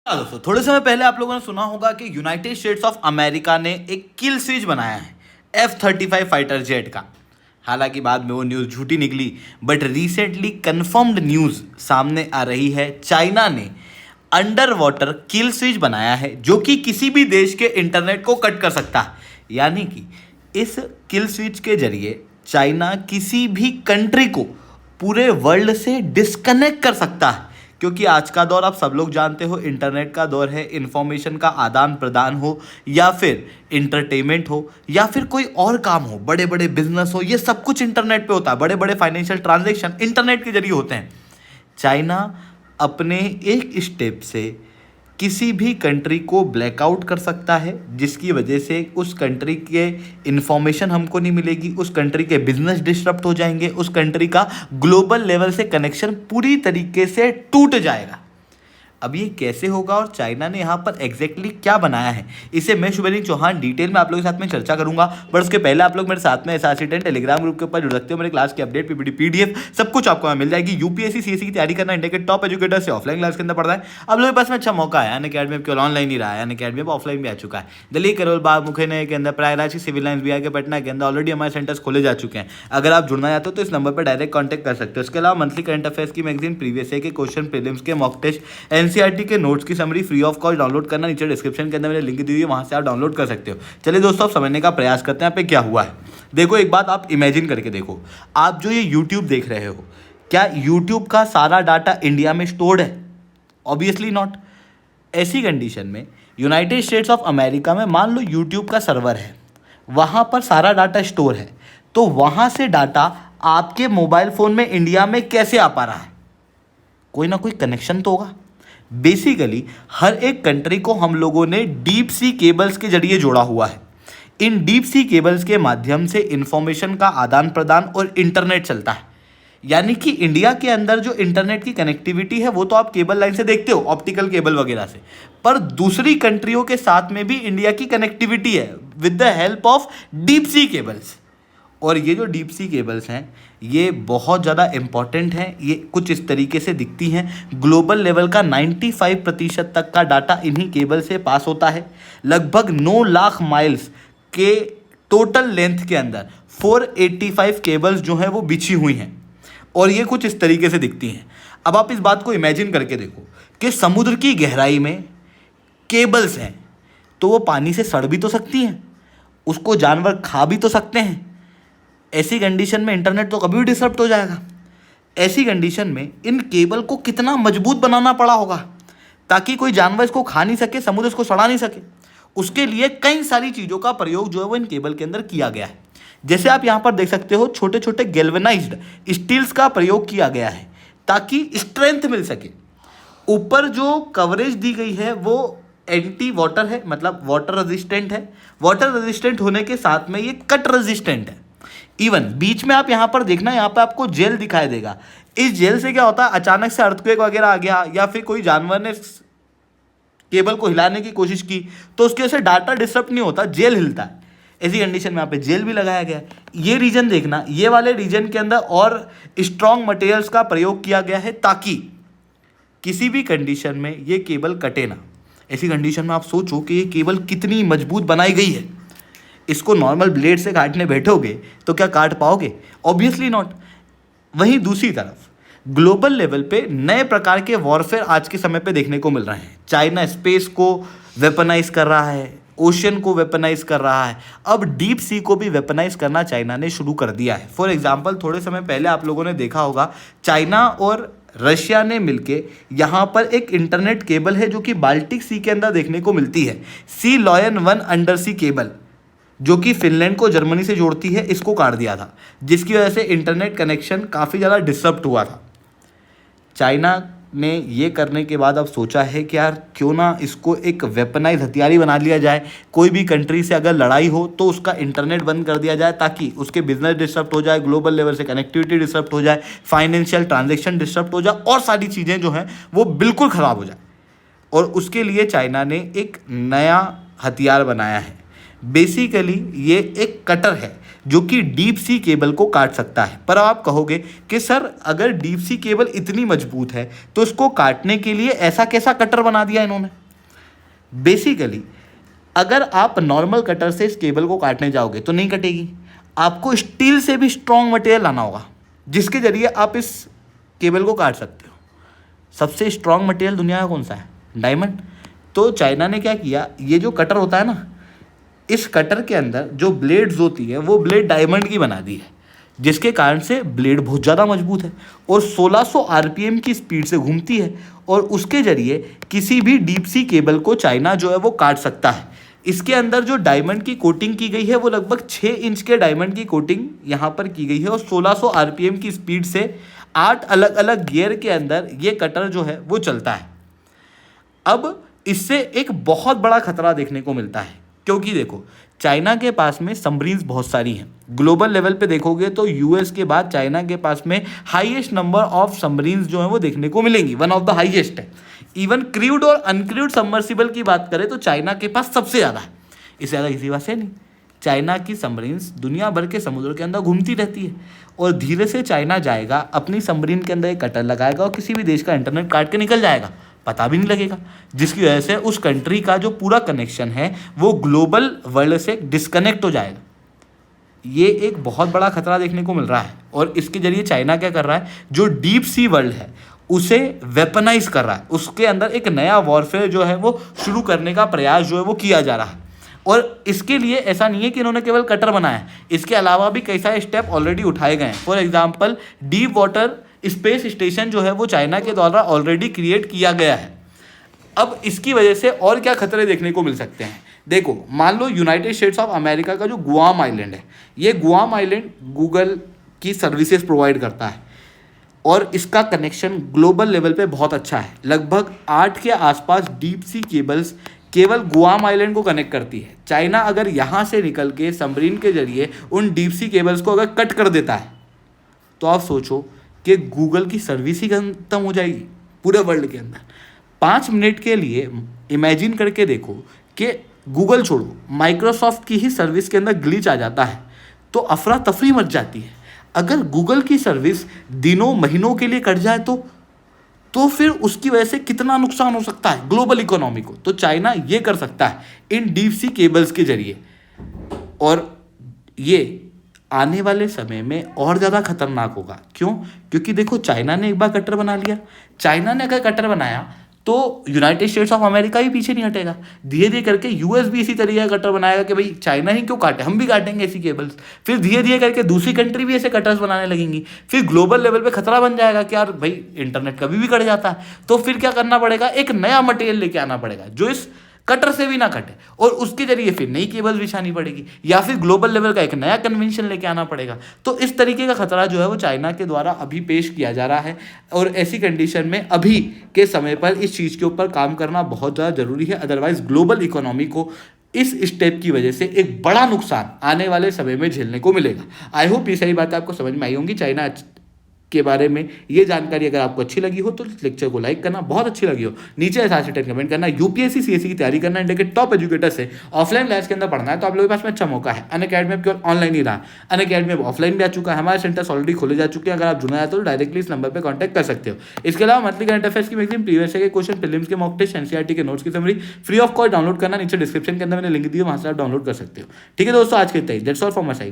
हाँ दोस्तों, थोड़े समय पहले आप लोगों ने सुना होगा कि यूनाइटेड स्टेट्स ऑफ अमेरिका ने एक किल स्विच बनाया है F-35 फाइटर जेट का। हालांकि बाद में वो न्यूज़ झूठी निकली, बट रिसेंटली कंफर्म्ड न्यूज़ सामने आ रही है। चाइना ने अंडर वाटर किल स्विच बनाया है जो कि किसी भी देश के इंटरनेट को कट कर सकता है। यानी कि इस किल स्विच के जरिए चाइना किसी भी कंट्री को पूरे वर्ल्ड से डिस्कनेक्ट कर सकता है, क्योंकि आज का दौर आप सब लोग जानते हो इंटरनेट का दौर है। इंफॉर्मेशन का आदान प्रदान हो या फिर इंटरटेनमेंट हो या फिर कोई और काम हो, बड़े बड़े बिजनेस हो, ये सब कुछ इंटरनेट पे होता है। बड़े बड़े फाइनेंशियल ट्रांजैक्शन इंटरनेट के जरिए होते हैं। चाइना अपने एक स्टेप से किसी भी कंट्री को ब्लैकआउट कर सकता है, जिसकी वजह से उस कंट्री के इंफॉर्मेशन हमको नहीं मिलेगी, उस कंट्री के बिजनेस डिस्टर्ब हो जाएंगे, उस कंट्री का ग्लोबल लेवल से कनेक्शन पूरी तरीके से टूट जाएगा। अब ये कैसे होगा और चाइना ने यहाँ पर एग्जैक्टली क्या बनाया है, इसे मैं शुभलिंग चौहान डिटेल में आप लोगों के साथ में चर्चा करूंगा। बट उसके पहले आप लोग मेरे साथ में SRC10 टेलीग्राम ग्रुप के ऊपर जुड़ सकते हो। मेरे क्लास की अपडेट PDF सब कुछ आपको मिल जाएगी। UPSC CSE की तैयारी करना, इंडिया के टॉप एजुकेटर से ऑफलाइन क्लास के अंदर पढ़ना है। आप लोगों के पास में अच्छा मौका है। अनअकैडमी केवल ऑनलाइन ही रहा है, अनअकैडमी अब ऑफलाइन भी आ चुका है। दिल्ली, करोल बाग, मुखेने के अंदर, प्रयागराज की सिविल लाइन्स, बिहार के पटना के अंदर ऑलरेडी हमारे सेंटर्स खोले जा चुके हैं। अगर आप जुड़ना चाहते हो तो इस नंबर पर डायरेक्ट कॉन्टैक्ट कर सकते हो। इसके अलावा मंथली करंट अफेयर्स की मैगजीन, प्रीवियस ईयर के क्वेश्चन, प्रीलिम्स के मॉक टेस्ट, NCERT के नोट्स की summary free of cost download करना, नीचे डिस्क्रिप्शन के अंदर मैंने लिंक दी हुई है, वहां से आप डाउनलोड कर सकते हो। चलिए दोस्तों, आप समझने का प्रयास करते हैं यहाँ पे क्या हुआ है। देखो, एक बात आप इमेजिन करके देखो, आप जो ये YouTube देख रहे हो, क्या YouTube का सारा डाटा इंडिया में स्टोर्ड है? Obviously not. ऐसी कंडीशन में यूनाइटेड स्टेट्स ऑफ अमेरिका में मान लो YouTube का सर्वर है, वहां पर सारा डाटा स्टोर है, तो वहां से डाटा आपके मोबाइल फोन में इंडिया में कैसे आ पा रहा है? कोई ना कोई कनेक्शन तो होगा। बेसिकली हर एक कंट्री को हम लोगों ने डीप सी केबल्स के जरिए जोड़ा हुआ है। इन डीप सी केबल्स के माध्यम से इंफॉर्मेशन का आदान प्रदान और इंटरनेट चलता है। यानी कि इंडिया के अंदर जो इंटरनेट की कनेक्टिविटी है वो तो आप केबल लाइन से देखते हो, ऑप्टिकल केबल वगैरह से, पर दूसरी कंट्रियों के साथ में भी इंडिया की कनेक्टिविटी है with the help of deep sea cables. और ये जो डीप सी केबल्स हैं ये बहुत ज़्यादा इंपॉर्टेंट हैं। ये कुछ इस तरीके से दिखती हैं। ग्लोबल लेवल का 95% तक का डाटा इन्हीं केबल से पास होता है। लगभग 9 लाख माइल्स के टोटल लेंथ के अंदर 485 केबल्स जो हैं वो बिछी हुई हैं, और ये कुछ इस तरीके से दिखती हैं। अब आप इस बात को इमेजिन करके देखो कि समुद्र की गहराई में केबल्स हैं, तो वो पानी से सड़ भी तो सकती हैं, उसको जानवर खा भी तो सकते हैं। ऐसी कंडीशन में इंटरनेट तो कभी भी डिसरप्ट हो जाएगा। ऐसी कंडीशन में इन केबल को कितना मजबूत बनाना पड़ा होगा ताकि कोई जानवर इसको खा नहीं सके, समुद्र इसको सड़ा नहीं सके। उसके लिए कई सारी चीज़ों का प्रयोग जो है वो इन केबल के अंदर किया गया है। जैसे आप यहाँ पर देख सकते हो, छोटे छोटे गैल्वेनाइज्ड स्टील्स का प्रयोग किया गया है ताकि स्ट्रेंथ मिल सके। ऊपर जो कवरेज दी गई है वो एंटी वाटर है, मतलब वाटर रेजिस्टेंट है। वाटर रेजिस्टेंट होने के साथ में ये कट रेजिस्टेंट है। इवन बीच में आप यहाँ पर देखना, यहाँ पे आपको जेल दिखाई देगा। इस जेल से क्या होता है, अचानक से अर्थक्वेक वगैरह आ गया या फिर कोई जानवर ने केबल को हिलाने की कोशिश की तो उसकी वजह से डाटा डिस्टर्ब नहीं होता, जेल हिलता है। ऐसी कंडीशन में यहाँ पे जेल भी लगाया गया है। ये रीजन देखना, ये वाले रीजन के अंदर और स्ट्रॉन्ग मटेरियल्स का प्रयोग किया गया है ताकि किसी भी कंडीशन में ये केबल कटे ना। ऐसी कंडीशन में आप सोचो कि ये केबल कितनी मजबूत बनाई गई है। इसको नॉर्मल ब्लेड से काटने बैठोगे तो क्या काट पाओगे? Obviously not. वहीं दूसरी तरफ ग्लोबल लेवल पे नए प्रकार के वॉरफेयर आज के समय पे देखने को मिल रहे हैं। चाइना स्पेस को वेपनाइज कर रहा है, ओशन को वेपनाइज कर रहा है, अब डीप सी को भी वेपनाइज करना चाइना ने शुरू कर दिया है। फॉर एग्जाम्पल, थोड़े समय पहले आप लोगों ने देखा होगा चाइना और रशिया ने मिलके यहाँ पर एक इंटरनेट केबल है जो कि बाल्टिक सी के अंदर देखने को मिलती है, सी लॉयन 1 अंडर सी केबल, जो कि फिनलैंड को जर्मनी से जोड़ती है। इसको काट दिया था, जिसकी वजह से इंटरनेट कनेक्शन काफ़ी ज़्यादा डिस्टर्ब हुआ था। चाइना ने ये करने के बाद अब सोचा है कि यार क्यों ना इसको एक वेपनाइज हथियार ही बना लिया जाए। कोई भी कंट्री से अगर लड़ाई हो तो उसका इंटरनेट बंद कर दिया जाए ताकि उसके बिजनेस डिस्टर्ब हो जाए, ग्लोबल लेवल से कनेक्टिविटी डिस्टर्ब हो जाए, फाइनेंशियल ट्रांजेक्शन डिस्टर्ब हो जाए और सारी चीज़ें जो हैं वो बिल्कुल ख़राब हो जाए। और उसके लिए चाइना ने एक नया हथियार बनाया है बेसिकली ये एक कटर है जो कि डीप सी केबल को काट सकता है। पर आप कहोगे कि सर अगर डीप सी केबल इतनी मजबूत है तो इसको काटने के लिए ऐसा कैसा कटर बना दिया इन्होंने। बेसिकली अगर आप नॉर्मल कटर से इस केबल को काटने जाओगे तो नहीं कटेगी, आपको स्टील से भी स्ट्रॉन्ग मटेरियल लाना होगा जिसके जरिए आप इस केबल को काट सकते हो। सबसे स्ट्रॉन्ग मटेरियल दुनिया का कौन सा है? डायमंड। तो चाइना ने क्या किया, ये जो कटर होता है ना, इस कटर के अंदर जो ब्लेड्स होती है वो ब्लेड डायमंड की बना दी है, जिसके कारण से ब्लेड बहुत ज़्यादा मजबूत है और 1600 आरपीएम की स्पीड से घूमती है और उसके जरिए किसी भी डीप सी केबल को चाइना जो है वो काट सकता है। इसके अंदर जो डायमंड की कोटिंग की गई है वो लगभग 6 इंच के डायमंड की कोटिंग यहाँ पर की गई है और 1600 आरपीएम की स्पीड से 8 अलग अलग गियर के अंदर ये कटर जो है वो चलता है। अब इससे एक बहुत बड़ा खतरा देखने को मिलता है, क्योंकि देखो चाइना के पास में सबमरीन्स बहुत सारी हैं। ग्लोबल लेवल पे देखोगे तो यूएस के बाद चाइना के पास में हाईएस्ट नंबर ऑफ सबमरीन्स जो हैं वो देखने को मिलेंगी, वन ऑफ द हाईएस्ट है। इवन क्रूड और अनक्रूड सबमर्सिबल की बात करें तो चाइना के पास सबसे ज़्यादा है, इससे ज़्यादा किसी पास है नहीं। चाइना की सबमरीन्स दुनिया भर के समुद्र के अंदर घूमती रहती है और धीरे से चाइना जाएगा अपनी सबमरीन के अंदर एक कटर लगाएगा और किसी भी देश का इंटरनेट काट के निकल जाएगा, पता भी नहीं लगेगा, जिसकी वजह से उस कंट्री का जो पूरा कनेक्शन है वो ग्लोबल वर्ल्ड से डिस्कनेक्ट हो जाएगा। ये एक बहुत बड़ा खतरा देखने को मिल रहा है और इसके जरिए चाइना क्या कर रहा है, जो डीप सी वर्ल्ड है उसे वेपनाइज कर रहा है, उसके अंदर एक नया वॉरफेयर जो है वो शुरू करने का प्रयास जो है वो किया जा रहा है। और इसके लिए ऐसा नहीं है कि इन्होंने केवल कटर बनाया है, इसके अलावा भी कई सारे स्टेप ऑलरेडी उठाए गए हैं। For example deep water space station जो है वो चाइना के द्वारा ऑलरेडी क्रिएट किया गया है। अब इसकी वजह से और क्या खतरे देखने को मिल सकते हैं, देखो मान लो यूनाइटेड स्टेट्स ऑफ अमेरिका का जो गुआम आइलैंड है, ये गुआम आइलैंड गूगल की सर्विसेज प्रोवाइड करता है और इसका कनेक्शन ग्लोबल लेवल पे बहुत अच्छा है। लगभग 8 के आसपास डीप सी केबल्स केवल गुआम आइलैंड को कनेक्ट करती है। चाइना अगर यहाँ से निकल के सबमरीन के जरिए उन डीप सी केबल्स को अगर कट कर देता है तो आप सोचो कि गूगल की सर्विस ही खत्म हो जाएगी पूरे वर्ल्ड के अंदर। 5 मिनट के लिए इमेजिन करके देखो कि गूगल छोड़ो, माइक्रोसॉफ्ट की ही सर्विस के अंदर ग्लिच आ जाता है तो अफरा तफरी मच जाती है। अगर गूगल की सर्विस दिनों महीनों के लिए कट जाए तो फिर उसकी वजह से कितना नुकसान हो सकता है ग्लोबल इकोनॉमी को। तो चाइना ये कर सकता है इन डीप सी केबल्स के जरिए, और ये आने वाले समय में और ज़्यादा खतरनाक होगा। क्यों? क्योंकि देखो चाइना ने एक बार कटर बना लिया, चाइना ने अगर कटर बनाया तो यूनाइटेड स्टेट्स ऑफ अमेरिका भी पीछे नहीं हटेगा, धीरे धीरे करके यूएस भी इसी तरीके का कटर बनाएगा कि भाई चाइना ही क्यों काटे, हम भी काटेंगे ऐसी केबल्स। फिर धीरे धीरे करके दूसरी कंट्री भी ऐसे कटर्स बनाने लगेंगी, फिर ग्लोबल लेवल पे खतरा बन जाएगा कि यार भाई इंटरनेट कभी भी कट जाता है। तो फिर क्या करना पड़ेगा, एक नया मटेरियल लेके आना पड़ेगा जो इस कटर से भी ना कटे और उसके जरिए फिर नई केबल्स बिछानी पड़ेगी या फिर ग्लोबल लेवल का एक नया कन्वेंशन लेके आना पड़ेगा। तो इस तरीके का खतरा जो है वो चाइना के द्वारा अभी पेश किया जा रहा है और ऐसी कंडीशन में अभी के समय पर इस चीज़ के ऊपर काम करना बहुत ज़्यादा जरूरी है। अदरवाइज ग्लोबल इकोनॉमी को इस स्टेप की वजह से एक बड़ा नुकसान आने वाले समय में झेलने को मिलेगा। आई होप ये सारी बातें आपको समझ में आई होंगी चाइना के बारे में। ये जानकारी अगर आपको अच्छी लगी हो तो लेक्चर को लाइक करना, बहुत अच्छी लगी हो नीचे ऐसा कमेंट करना। यूपीएससी सीएससी की तैयारी करना, इंडिया के टॉप एजुकेटर से ऑफलाइन क्लास के अंदर पढ़ना है तो आप लोगों के पास में अच्छा मौका है। अनअकैडमी केवल ऑनलाइन ही रहा, अनअकैडमी अब ऑफलाइन भी आ चुका है, हमारे सेंटर्स ऑलरेडी खोले जा चुके हैं। अगर आप जुड़ना है तो डायरेक्टली इस नंबर पर कॉन्टैक्ट कर सकते हो। इसके अलावा मंथली करंट अफेयर्स की मैगजीन, प्रीवियस के क्वेश्चन, प्रीलिम्स के मॉक टेस्ट, एनसीईआरटी के नोट्स की summary free of cost download करना नीचे डिस्क्रिप्शन के अंदर मैंने लिंक दी है, वहां से आप डाउनलोड कर सकते हो। ठीक है दोस्तों, आज के इतना ही। That's all from my side.